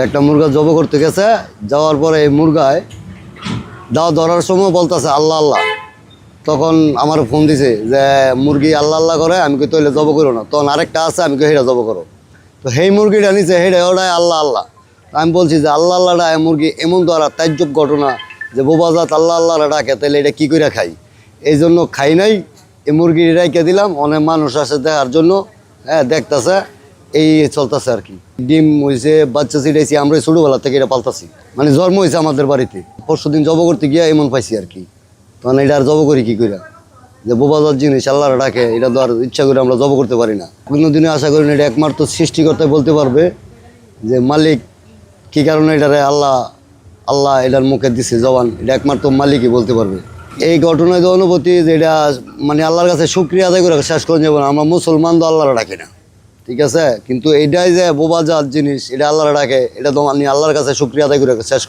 একটা মুরগা জব করতে গেছে, যাওয়ার পরে এই মুরগায় দাও ধরার সময় বলতেছে আল্লাহ আল্লাহ। তখন আমার ফোন দিছে যে মুরগি আল্লাহ আল্লাহ করে, আমি কই তৈলে জব করো না। তখন আরেকটা আছে, আমি কই হেটা জব করো। তো সেই মুরগিটা নিচে হেঁটে ওটাই আল্লাহ আল্লাহ। আমি বলছি যে আল্লাহ আল্লাহটা মুরগি এমন ধরা তাজ্জব ঘটনা যে বোবাজাত আল্লাহ আল্লাহরা ডাকে, তাহলে এটা কী করে খাই? এই জন্য খাই নাই, এই মুরগি রেখে দিলাম। অনেক মানুষ আসে দেখার জন্য, হ্যাঁ দেখতেছে, এই চলতেছে আর কি। ডিম হয়েছে, বাচ্চা ছিটাইছি, আমরা ছোটোবেলা থেকে এটা পালতাছি, মানে জন্ম হয়েছে আমাদের বাড়িতে। পরশু দিন জব করতে গিয়া এমন পাইছি আর কি। তখন এটা আর জব করি কী করে? যে বোবাজাত জিনিস আল্লাহরা ডাকে, এটা তো আর ইচ্ছা করে আমরা জব করতে পারি না। কোনোদিনই আশা করি না এটা একমাত্র সৃষ্টিকর্তাই বলতে পারবে যে মালিক কী কারণে এটারে আল্লাহ আল্লাহ এটার মুখে দিছে জবান, এটা একমাত্র মালিকই বলতে পারবে। এই ঘটনায় যে অনুভূতি, যে এটা মানে আল্লাহর কাছে শুকরিয়া আদায় করে শেষ করে যাবো না। আমরা মুসলমান তো আল্লাহরা ডাকি না, ঠিক আছে, কিন্তু এইটাই যে বোবাজাত জিনিস, এটা আল্লাহরা ডাকে, এটা তো আমি আল্লাহর কাছে শুকরিয়া আদায় করে শেষ